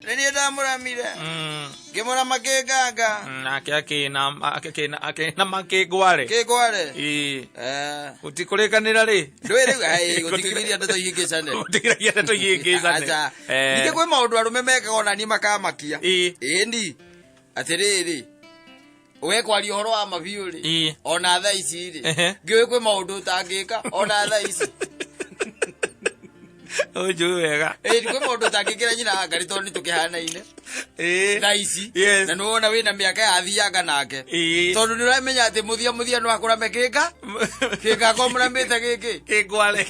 Nani ndamuramire ngimura makeganga nake na makegware kegware utikulikanira ri ndwiri ai gutigiria ndeto yingizane gutigiria ndeto yingizane nike kwe maundu arume mekaga na ni makamakia indi atiriri we kwari horo wa mabiuri ona tha ici ri ngiwe kwe maundu utangika ona tha ici ojo wega kwe maundu utangikira nyina ngari toni tukihana ine tha ici na nuona wina miaka yathiaga nake tondu ni uramenya ati muthia no akura mekinga kinga komuramite giki kigware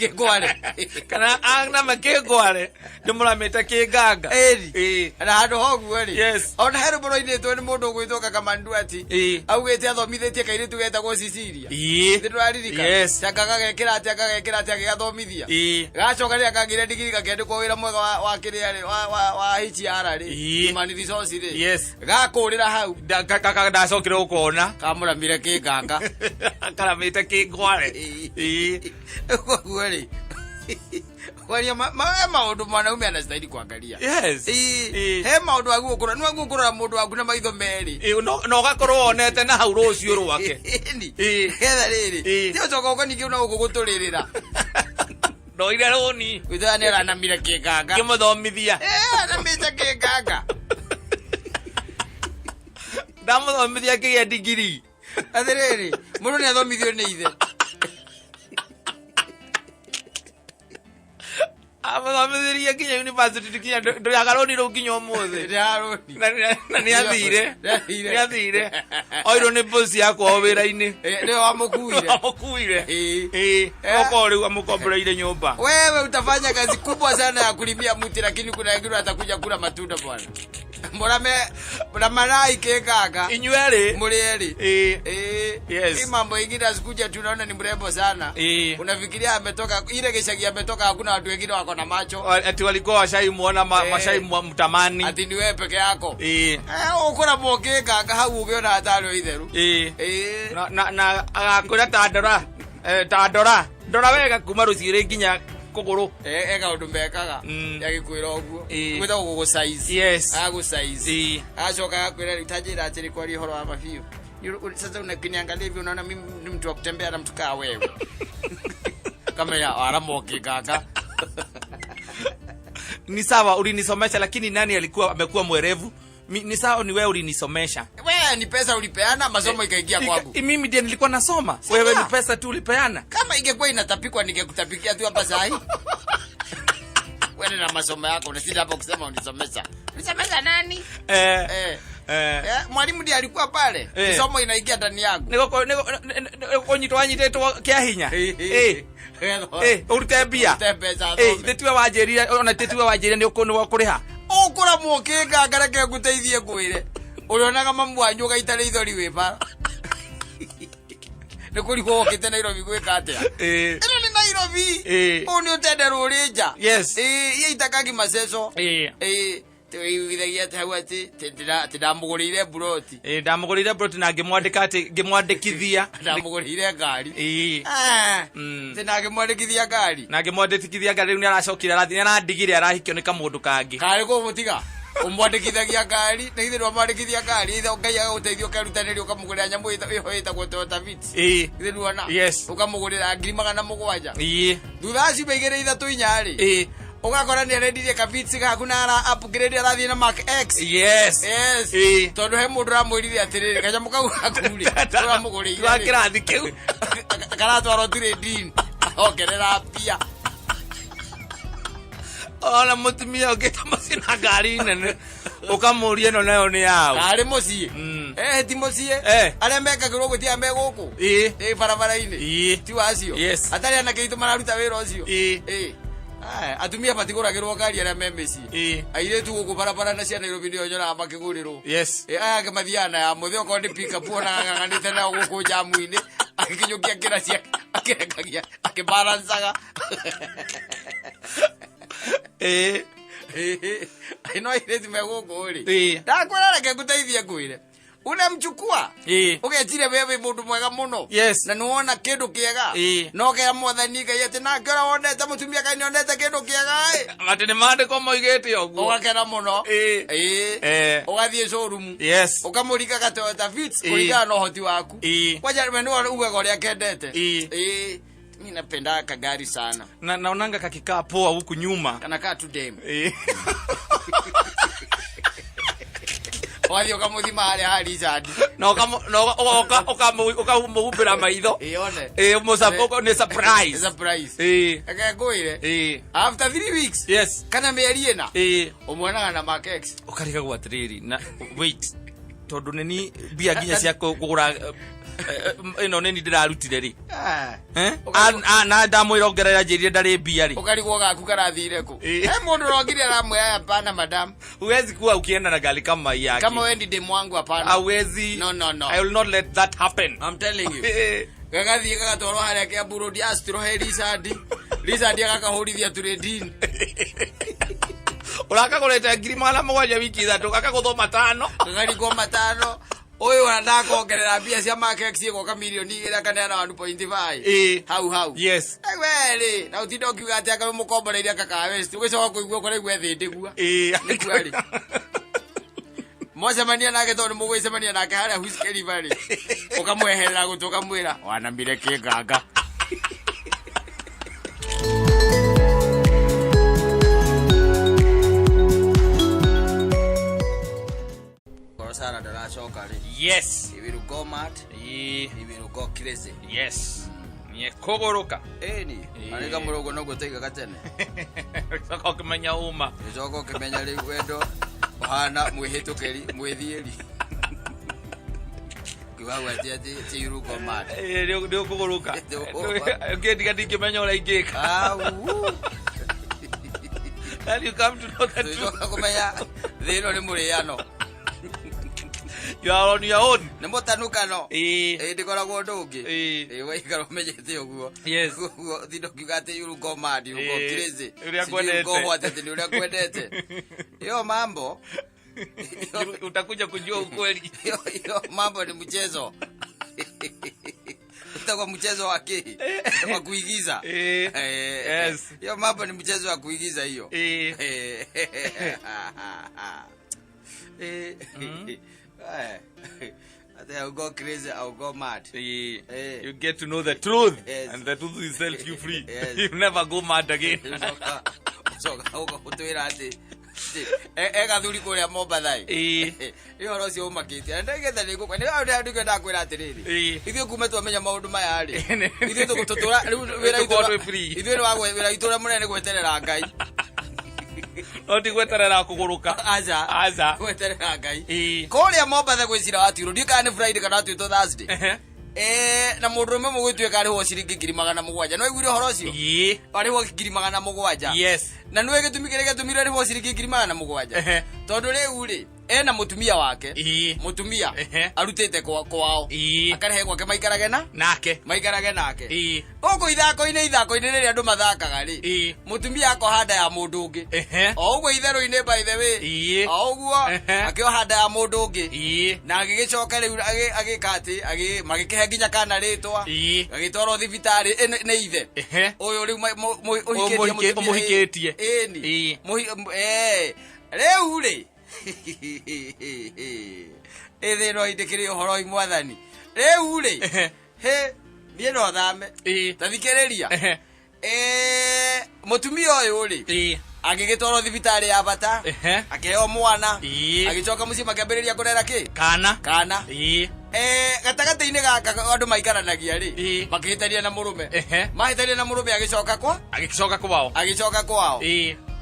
kana ana makegware ndimuramite kinganga na handu hoguo ri ona heru boroine twe ni mundu gwithoka kamandu ati augite athomithetie kairitu getagwo Cecilia ndiraririka chakaga gekira ati agathomithia gacoka ri akagire digiri gakendikwo wira mwega wa kiriari wa HR ri mani resource ri gakurira hau ndacokire ukona kamuramire kinganga karamite kingware koguo ri kwaria maundu mwana ume anastahili kuangalia he maundu agu ukura nwa gukura mundu waku na maitho meri no gakorwo onete na hau rucio rwake hetha riri ti ucoka ukaniki una guguturirira no ira roni withane rana mire kinganga kimuthomithia anamite kinganga ndamuthomithia kigia digiri athiriri mundu ni athomithio ni ithe amathomithirie kinya university kinya ndiragaroni ru kinya umuthi na ni athire oiro ni boss yakwa wira-ini ni wamukuire oko riu amukomboreire nyumba. Wewe utafanya kazi kubwa sana ya kulimia mti, lakini kuna wengine watakuja kula matunda bwana. Mbona marai kekaka inywele murieri yes hii mambo ingine asikuja tunaona ni mrembo sana unafikiria ametoka ile keshagi ametoka, hakuna watu wengine wako na macho ati walikuwa washaimuona mashai mtamani ati ni wewe peke yako ukora mokeka hau ugiona hatari itheru na akora tadora wega kuma rucire nginya kuguru ega udumbekaga yagikwira oguo gwita gugu size agu size achoka akwira ritajira atiri kwa rihoro wa mafiu sasa unakiniangalia hivi unaona mimi ni mtu wa kutembea na mtu kaa wewe kama ya aramoki kaka ni sawa ulinisomesha, lakini nani alikuwa amekuwa mwerevu? Ni sawa ni wewe ulinisomesha. Wewe ni pesa ulipeana, masomo ikaingia kwangu. Mimi ndiye nilikuwa nasoma. Wewe ni pesa tu ulipeana. Kama ingekuwa inatapikwa ningekutapikia tu hapa sahi. Wewe na masomo yako unasita hapa kusema unisomesha. Unisomesha nani? Mwalimu ndiye alikuwa pale. Masomo inaingia ndani yangu. Niko nyitwanyitetwo kia hinya. Urutebia. Tetwe wajerira ona tetwe wajerira ni ukono kuriha. Ukura mukega ngareke guteithie kwire urionaga mamu wanyu gaitare ithori wipa ni kuriko okite Nairobi gwika atia ino ni Nairobi oni utende rurinja ye itakagi maceco twithagia tawati ndamugurire broti ndamugurire broti na ngimwandika ati ngimwandikithia ndamugurire ngari tena ngimwandikithia ngari na ngimwandikithia ngari ni aracokira arathia na ndigire arahikio ni kamundu kangi kare ko mutiga umwandikithagia ngari na ithe mwandikithia ngari ithe ngai agaguteithio karutanĩrio ukamugurira nyamu iho itagwo Toyota Vitz ithe ruona ukamugurira 700 thutha acio beigire ithatu inyari ugakora ni arendirie ka Vitz gaku na ara upgrade arathie na Mark X tondu he mundu ramwirire atiriri kanyamu kau gakuri turamugurire wakirathi kiu karatwaro trading ogerera pia ona mutumia ugita macina ngari nene ukamuria no nayo ni yao ari mucie ti mucie aria mekagirwo gutia me guku barabara-ini ti wacio atari anake itu mararuta wira ucio atumia batiguragirwo ngari aria me micii airetu guku barabara na cia Nairobi ndio nyonaga makigurirwo aya kemathiana ya muthio ko ndi pick up ona ng'ang'anite na guku jamu-ini akikinyukia kira cia akirekagia akibalancaga ino iretu me guku ri ndakwira reke nguteithie ngwire unamchukua ugetire wewe mundu mwega muno na nuona kindu kiega no ke mwathani Ngai ati na ngora wonete mutumia kai nionete kindu kiega ati ni mandiko moigete oguo ugakena muno ugathie showroom ukamurika gatoeta fits kulingana na uhoti waku kwaja menu ugaga uria kendete mimi napenda kagari sana na naonanga kakikaa poa huku nyuma kanakaa tu dem Wali ukamuthima hali jadi no ukamuhumbira maitho musapoko ni surprise akagoire after 3 weeks kana meri ena umwonaga na makex ukariga gwatiriri na wait tondu nini bia ginya cia kugura ino nini ndirarutire ri na ndamwira ongerera njirire ndari bia ri ukarigwo gaku karathire ku mundu rongire aramwe hapana madam huwezi kuwa ukienda na gari kama hii yake kama wewe ndi mwangu hapana hawezi no I will not let that happen I'm telling you gagathie gagatoro haria kia burudi astro he Richard agakahurithia turedin urakagorete ngiri mala mugwanja wiki ithatu gakaguthoma 5 gagariko 5 oyo anataka kuongerera bia cia market cie kwa milioni ira kana na 1.5 hau wele na utindo kiuga ati akawe mukomboreria kaka west ugicoka kuigua kore gwe thindegua ni kweli mocemania nake tondu mugwicemania nake haria huskeri bari ukamweherera gutuka mwira wanambire kinganga Sana dara chokari we will go mad we will go crazy ni kogoroka ni arega murogo no guteiga gatene soko kimenya uma soko kimenya ri wendo bana mwihitukeri mwithieri kiwawa ati you go mad ndio kogoroka ngediga ndikimenya ora ingika and you come to know that kumenya thino ni muriano you are on your own ne motanukano ndikoragwo ndungi waikara umenyete uguo thindo kiugate you go mad you go crazy uria kwendete go what ni uria kwendete hiyo mambo utakuja kujua ukweli hiyo mambo ni mchezo utakuwa mchezo wake wa kuigiza hiyo mambo ni mchezo wa kuigiza hiyo I'll go crazy, I'll go mad. You get to know the truth, and the truth will set you free. You never go mad again. So, utwira ati ega thuri kuria Mombathai iyo rocio umakite ndagetha ni gukwa ni ndio kwenda kwira atiriri ithuĩ kuma twamenya maundu maya ri ithuĩ tugututura wira ithuĩ wagwe wira itura munene gweterera Ngai oti gweterera kuguruka aza gweterera Ngai kuria Mombatha gwicira watiro ndika ni Friday kana twito Thursday na murume mugwituika ari ho ciringi 700 no igwire horo cio ari ho 700 na nwe gitumikire gitumire ari ho ciringi 700 tondu riu ri ena mutumia wake mutumia arutite kwao akarehe gwake maikarage nake ugo ithako-ini riri andu mathakaga ri mutumia ako handa ya mundu ungi o ugo itherũ-ini by the way o uguo akio handa ya mundu ungi na agigicoka riu agikati magikihe nginya kana ritwa agitwaro thibitari ni ithe uyu riu umuhikitie riu ri ethero indikire uhoro imwathani riu ri nie no thame tathikiriria mutumia uyu ri agigitwaro thibitari ya bata akiheo mwana agicoka mucii makiambiriria kurera kana gatagati-ini gaka andu maikaranagia ri makihitania na murume mahitania na murume agicoka kwao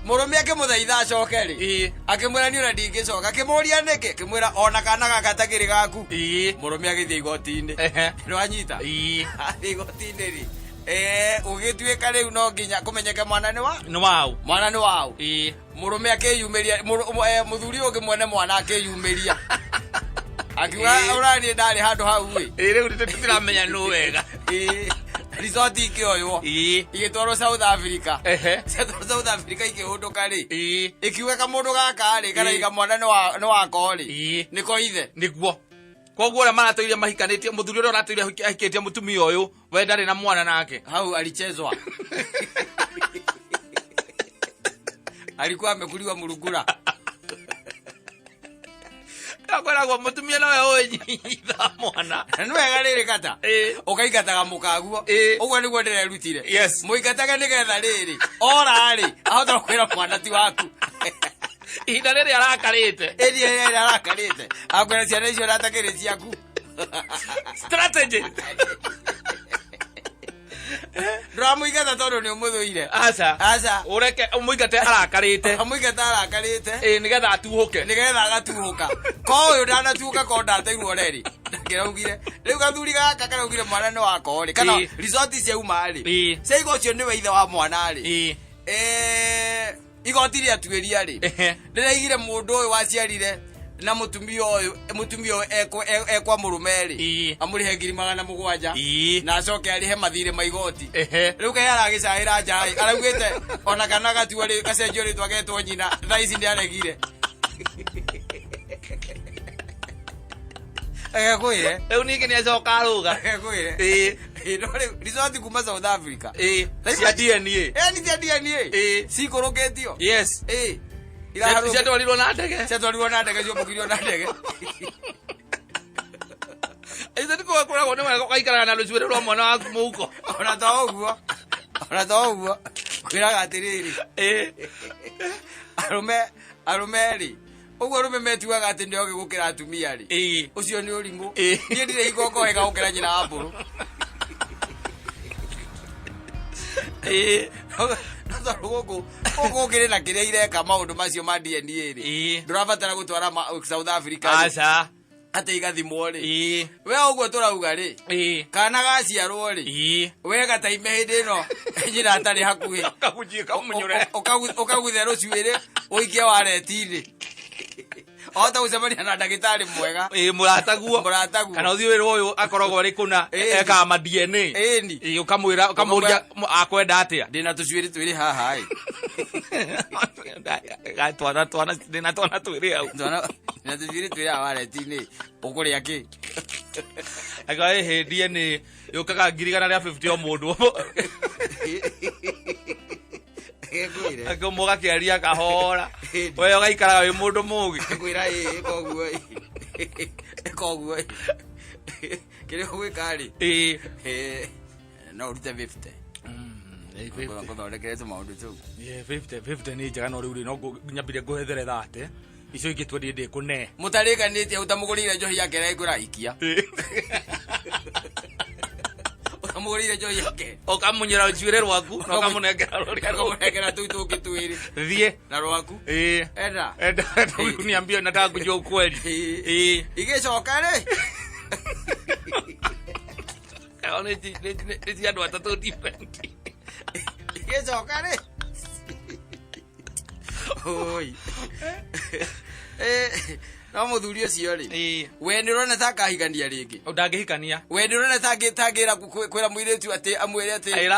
murume akimuthaitha acoke ri akimwira ni ura ndingicoka akimuria niki akimwira ona kana gaka tagiri gaku murume agithie igoti-ini nwanyita igoti-ini ri ugituika riu no nginya kumenyeke mwana ni wao murume akiyumiria muthuri ungi mwene mwana akiyumiria akiwa urani ndari handu hau riu tutiramenya nu wega resort ikioywo igitwarwo South Africa South Africa ikihunduka ri ikiuga kamundu gaka ri kana iga mwana ni wako ri niko ithe niguo koguo ora maratoire mahikanitie muthuri ora ratoire ahikitie mutumia uyu we ndari na mwana nake hau alichezwa alikuwa amekuliwa murugura akoragwo mutumia nawe unyitha mwana nwega riri kata ukaigataga mukaguo uguo niguo ndirerutire muigataga nigetha riri ora ri ahota kwira mwana ti waku ihinda riri arakarite akwira ciana icio ratakire ciaku strategy Ramuigata tondu ni umuthuire aca ureke umuigate arakarite nigetha agatuhuka ko uyu ndanatuhuka ko ndateirwo reri ndakiraugire riu gathuri gaka karaugire mwana ni wako ri kana resort ciauma ri ciaigo ucio niwe ithe wa mwana ri igoti riatuiria ri ndiraigire mundu uyu waciarire na mutumia uyu ekwa murumeri amurihe 700 na acoke arihe mathire maigoti riu ke aragicaira njai araugite ona kana gatuo ri gacenjio ri twagetwo nyina thaici ndi aregire kwire riu ningi ni acoka aruga kwire ndore resort kuma South Africa cia DNA ni cia DNA cikurukitio ciatwarirwo na ndege ciombokirio na ndege ithe ndiko kuragwo ni wega ukaikaraga na rucuire rwa mwana waku muhuko ona to uguo kwiraga atiriri arumeri uguo rume metuaga ati ndio gigukira atumia ri ucio ni urimu nie ndire igoko wega gukira nyina wa mburu Ogo kire na kire ireka maundu macio ma DNA ri ndurabatara gutwara South Africa aca ate igathimwo ri we uguo turauga ri kana gaciarwo ri we gataime hindi no nyina atari hakuhi akakujika umunyure ukaguthe rucuire uikie wareti-ini ota ucemania na ndagitari mwega murataguo kana uthii wira uyu akoragwo ri kuna eka ma DNA ukamwira ukamuria akwenda atia ndina tucuiri twiri haha twana twiri au ndina tucuiri twiri haha wareti-ini ukuria ki aka DNA yukaga 150 o mundu ako moga kiaria kahora we ugaikaraga wi mundu mugi kwira koguo kire gwikari no urute 50 kuthondekere tumaundu tu 50 ni njega no riu no nyambire nguhethere 30 icio ingi twendi ndi kune mutariganitie utamugurire njohi yake ra iguraikia amugurire njohi yake okamunyira ucuire rwaku no kamunengera ruria kamunengera tuituki twiri thie na rwaku enda niambie nataka kujua ukweli igicoka ri kaone ni andu atatu different igicoka ri oi no muthuri ucio ri we ni rona ta kahigania ringi ndangihikania we ni rona tangira kwira muiretu ati amwire ati I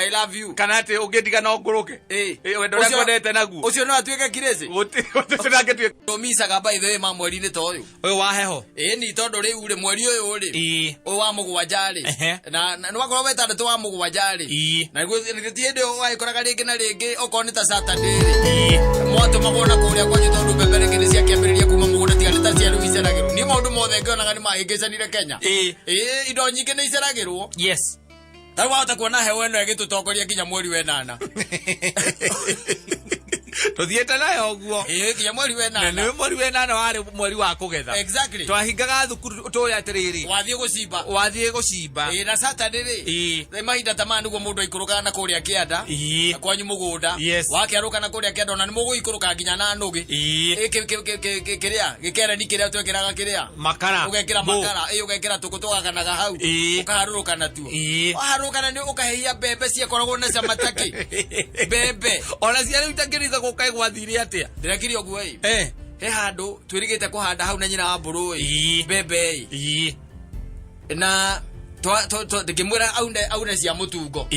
love you kana ati ungidiga no nguruke we ndore kwendete naguo ucio no atuike kirezi utinangetuike tomisaga by the way ma mweri-ini ta uyu wa heho ni tondu riu ri mweri uyu ri uyu wa mugwanja ri na ni wakorwo wetandatu wa mugwanja ri na guthiĩ ndi waikoraga ringi na ringi okorwo ni ta Saturday ri mwantu magona kuria kwanyu tondu mbembe ringi ni ciakĩambĩrĩria kuma mugunda tiga ta cia riu iceragĩrwo ni maundu mothe ngionaga ni mahĩngĩcanire Kenya indo nyingĩ nĩ iceragĩrwo tarĩu wahota kuona heho ĩno ĩgĩtũtongoria nginya mweri wa 8 tuthiete nayo guo nginya mweri wa 8 ni mweri wa 8 wari mweri wa kugetha twahingaga thukuru tuya atiriri wathie gucimba na Saturday ri mahinda ta manu guo mundu aikurukaga na kuria kianda kwanyu mugunda wakiaruka na kuria kianda ona ni muguikuruka nginya na nugi kiria gikere ni kiria twekeraga kiria makara ugekira makara ugekira tuku twaganaga hau ukaharuruka na tuo waharuruka na ni ukahehia bebe ciakoragwo na camataki bebe ona cia riu itangiriza gukai gwathire atia ndirakiri oguo he handu twirigite kuhanda hau na nyina wa mburu bebe na ngimwira aune cia mutungo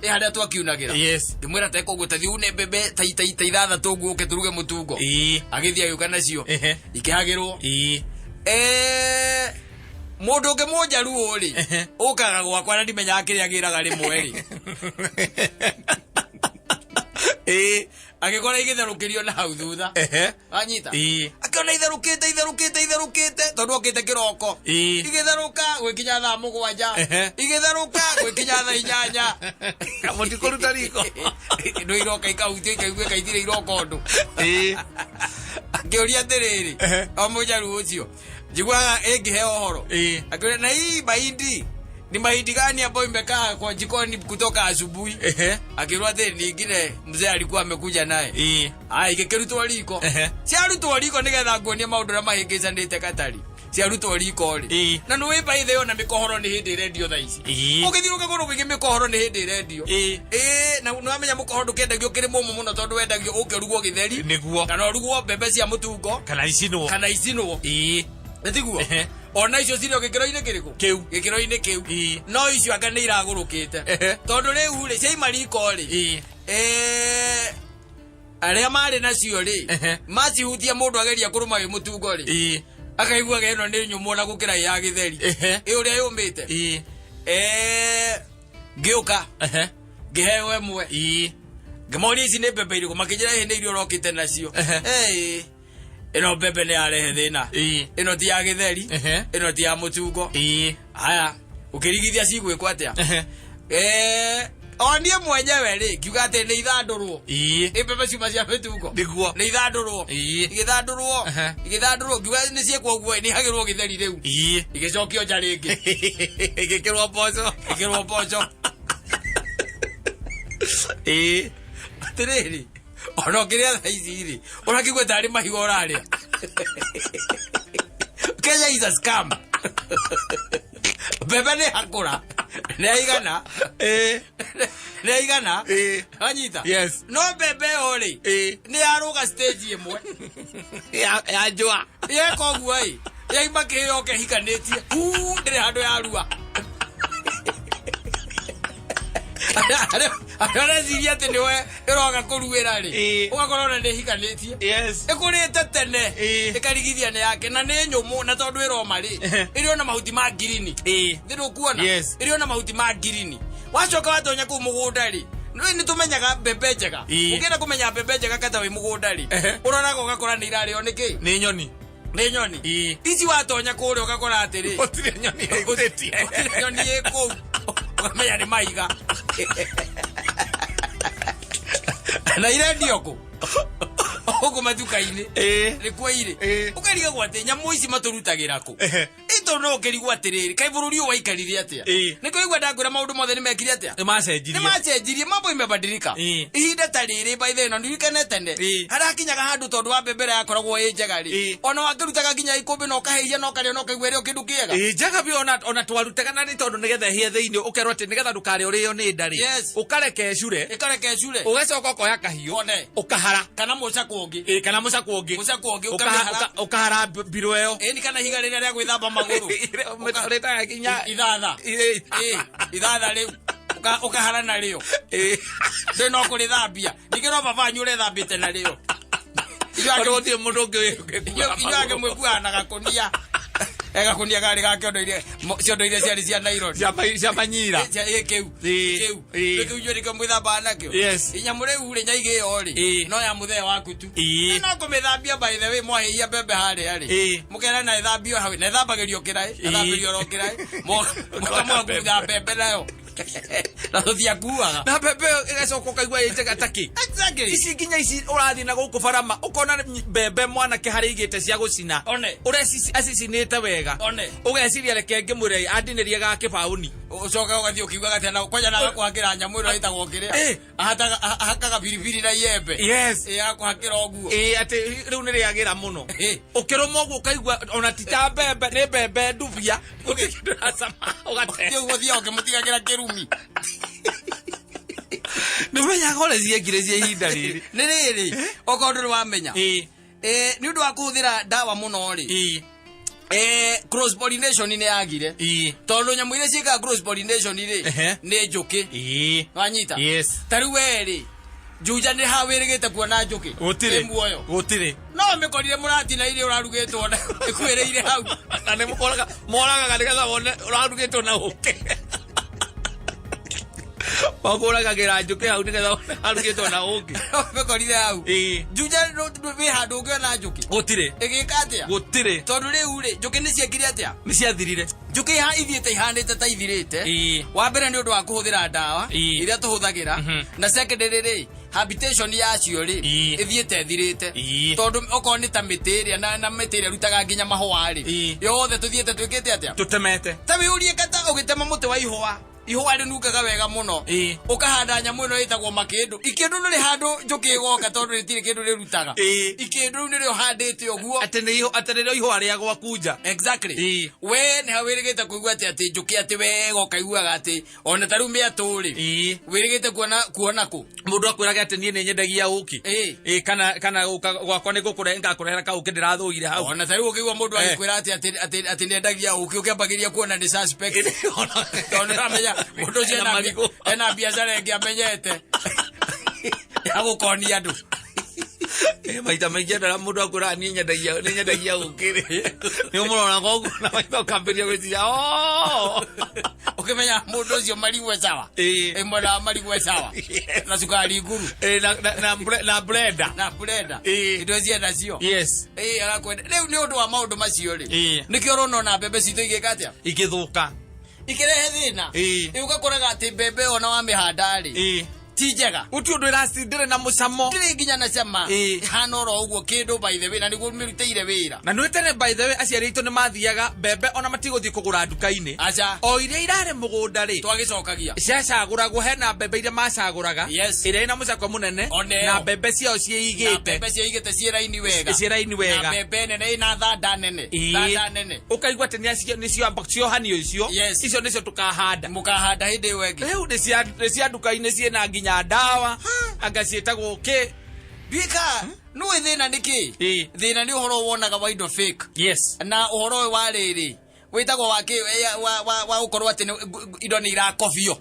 haria twakiunagira ngimwira teko guo tathi une bebe ta ithathatu guo ke turuge mutungo agithia yuka nacio ikihagirwo Mundu ke moja ruo ri ukaga gwakwa na ndimenya akiri agiraga rimwe ri agikora igitharukirio na hau thutha anyita akona itherukite tondu okite kiroko igitharuka gwikinya thaa 7 igitharuka gwikinya thaa 8 kamuti kuruta riko ndo iroka ikauti ikaigwe kaithire iroko ndu akiuria tiriri omujaru ucio jigwaga egihe ohoro akore na hii mahindi ni mahindi gani hapo imekaa kwa jikoni kutoka asubuhi akirwa tena nyingine mzee alikuwa amekuja naye ikekirutwa liko si arutwa liko nigetha nguonie maundu na mahingicanite katari si arutwa liko ri na no wipa itheo na mikohoro ni hindi radio thaici ukithiruka guru kwige mikohoro ni hindi radio na no amenya mukohoro kendagio kiri mumu muno tondu wendagio ukirugwo githeri niguo kana rugwo bebe cia mutungo kana icinwo Netiguo ona icio cirio gikiro-ine kiriku gikiro-ine kiu no icio anga ni iragurukite tondu riu ri cia mariko ri aria mari nacio ri macihutia mundu ageria kuruma wi mutungo ri akaigua geno ni nyumu na gukira ya githeri uria yumite giuka gihewe mwe ngimoni ici ni bebe iriku makijira hindi irio rokite nacio ino bebe ni arehe thina ino ti ya githeri ino ti ya mutungo haya ukirigithia cigwikwa atia onie mwenyewe ri kiuga ati ni ithandurwo bebe ciuma cia mutungo niguo ni ithandurwo igithandurwo kiuga ni ciekwo guo ni hagirwo githeri riu igicokio nja ringi igikirwo poco atiriri ono kiria thaici ri urakigwe tari mahigo raria Kenya is a scam bebe ni hakura neigana anyita yes no bebe ori ni aruga stage imwe ya njwa yeko guai yaimba kiyo ke hikanetie ndire handu ya rua Ara ziria te niwe eroga kuruira ri ugakorona ni hikanetie yes ekurite tene ekarigithia ne yake na ne nyumu na tondu iroma ri irio na mahuti ma girini thiru kuona irio na mahuti ma girini wacoka watonya ku mugunda ri ni tumenyaga bebe njega ukienda kumenya bebe njega kata wi mugunda ri uronaga ugakora ni irario niki ni nyoni ici watonya kuri ugakora atiri otire nyoni ikuti nyoni eko ukamenya ni maiga na irendio ku uko matuka-ini ni kwaire ukariga gwate nyamu ici maturutagira ku ito no kerigwa atiriri kai bururi waikarire atia niko igwa ndagura maundu mothe ni mekire atia ni macenjirie mambo imebadilika ihinda tariri by the no ndirikane tene harakinyaga handu tondu wa bembera yakoragwo njega ri ona wakirutaga nginya ikumbi no kaheia no kare no kaigwere o kindu kiega njega bi ona twarutaga na ni tondu nigetha hie thiini ukerwo ati nigetha ndukare urio ni ndari ukareke cure ugacoka koya kahiu ukahara kana mucakwo ungi ukahara biro yo ni kana higa riria ria gwithamba maguru metoreta kinya ithatha riu ukahara na rio no kurithambia nigiro baba nyure thambite na rio ijo mundu ngi mwikuana gakunia gakunia gari gake ciondoire ciari cia Nairobi cia manyira kiu yuri kamwithamba nakio inyamure ure nyaige yo ri no ya muthee waku tu no kumithambia by the way mwaheia bebe hari mukera na ithambio hawe na ithambagirio kirai ithambirio ro kirai mukamwa kutha bebe nayo na tuthia kuaga na bebe igacoka kaigwa yitega taki ici nginya ici urathi na guku barama ukona bebe mwana ke hari igite cia gucina ure acicinite wega ugeciria reke ngimure andinirie ga kibauni ucoka ugathio kiuga gatena kwanja na gakwakira nyamu iro itagwo kiria ahakaga biribiri na yembe yakwakira oguo ati riu ni riagira muno ukiruma oguo kaigwa ona tita bebe ni bebe ndubia ukidurasama ugate uguo thia ukimutigagira kirumi numenya gore ciekire cia ihinda riri ni riri okondu ni wamenya ni undu wa kuhuthira dawa muno ri cross pollination ni yagire tondu nyamu ile ciika cross pollination ri ni njuki wanyita tariu weri Juja ni hawirigite kuona njuki. Gutire. Muoyo. Gutire. No mekorire murati na ile urarugitwo na ikwereire hau. Na ne mukoraga moraga gathiga wone urarugitwo na uke. Makoraga gira njuki hau nigetha arugitwo na uke. Mekorire hau. Juja we handu ngiona njuki. Gutire. Igika atia? Gutire. Tondu riu ri njuki ni ciekire atia? Ni ciathirire. Njuki ha ithiete ihandite ta ithirite. Wa mbere ni undu wa kuhuthira ndawa iria tuhuthagira na secondary ri habitation yacio ri ithiete thirite tondu oko ni ta mitiria na mitiria rutaga nginya mahua ri yothe tuthiete twikite atia tutemete ta wiurie kata ugitema muti wa ihua ihua rinukaga wega muno ukahanda nyamu ino itagwo makindu ikindu ni handu njuki igoka tondu ritiri kindu rirutaga ikindu ni rio handite oguo atenero ihua ria gwakunja exactly we ni hawirigite kuigua ati njuki ati wega ukaiguaga ati ona taru me aturi wirigite kuona ku mundu akwiraga ati nie ni nyendagia uki kana gwakwa ni gukurenga kurehera ka uki ndirathugire hau ona taru ukigua mundu akwira ati nendagia uki ukiambagiria kuona ni suspect tondu amenya mundu ena biashara ingi amenyete ya gukonia andu maita maingi ndara mundu akwira ni nyendagia ukiri ni umurona koguo na maitho kambiria gwiciria ukimenya mundu ucio marigwe sawa mwana marigwe sawa na sukari nguru na blender indo cia nacio yes arakwenda riu ni undu wa maundu macio ri nikio urona na bebe cito igika atia igithuka ikirehe thina ugakoraga ati bebe ona wa mihanda ri ti njega uti undu iracindire na mucamo ndiri nginya na cama hana oro uguo kindu by the way na niguo mirutire wira na nwetene by the way aciari itu ni mathiaga bebe ona matiguthii kugura nduka-ini o iria irare mugunda ri twagicokagia ciacaguragwo hena bebe iria macaguraga iria ina mucako munene na bebe ciao ciigite ciĩ raini wega na bebe nene ina thanda nene ukaigua ati nicio ambaciohanio icio nicio tukahanda mukahanda hindi wengi riu ni cia nduka-ini ciina nginya ndawa agacietagwo ki bika no thina niki thina ni uhoro wonaga wa indo fake na uhoro wa riri witagwo wa ukorwo ati indo ni irakobio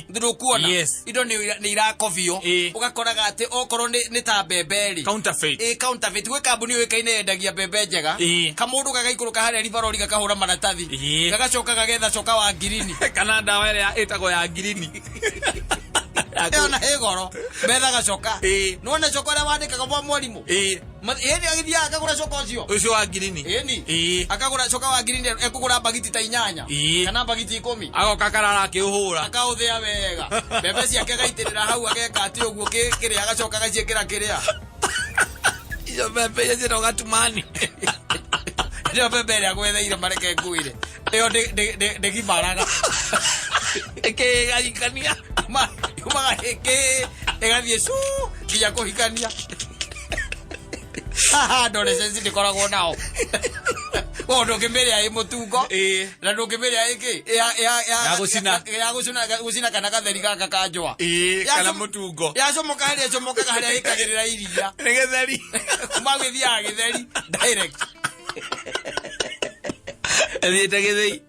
ndu kuona indo ni irakobio ugakoraga ati okorwo ni ta beberi counterfeit gwe kambuni wikaine endagia bebe njega kamundu gagaikũrũka harĩa ribarori gakahũra maratathi gagacoka gagetha coka wa ngirini kana ndawa ĩrĩa ĩtagwo ya ngirini ona hegoro betha gacoka none coka ũrĩa wandĩkaga mwa mwarimu hĩndĩ agĩthiaga akagũra coka ũcio wa ngirini akagũra coka wa ngirini ekũgũra bagiti ta 8 kana bagiti 10 agoka karara akĩũhũra akaũthĩa wega bebe ciake gaitĩrĩra hau ageka atĩ ũguo kĩrĩa agacoka gaciĩkĩra kĩrĩa icio bebe icio ciĩna ũgatumani ndio bebe ĩrĩa gwetheire mareke ngũire ĩyo ndĩgimaraga ĩkĩgayikania yumaga ĩgathiĩ cu nginya kũhikania adolescence ndikoragwo nao ndũngĩmĩrĩa ĩ mũtungo na ndũngĩmĩrĩa ĩkĩ ya gũcina kana gatheri gaka ka njũa kana mũtungo yacomoka harĩa ĩcomokaga harĩa ĩkagĩrĩra iria nĩ gĩtheri kuma gĩthiaga gĩtheri direct thiĩte gĩthĩi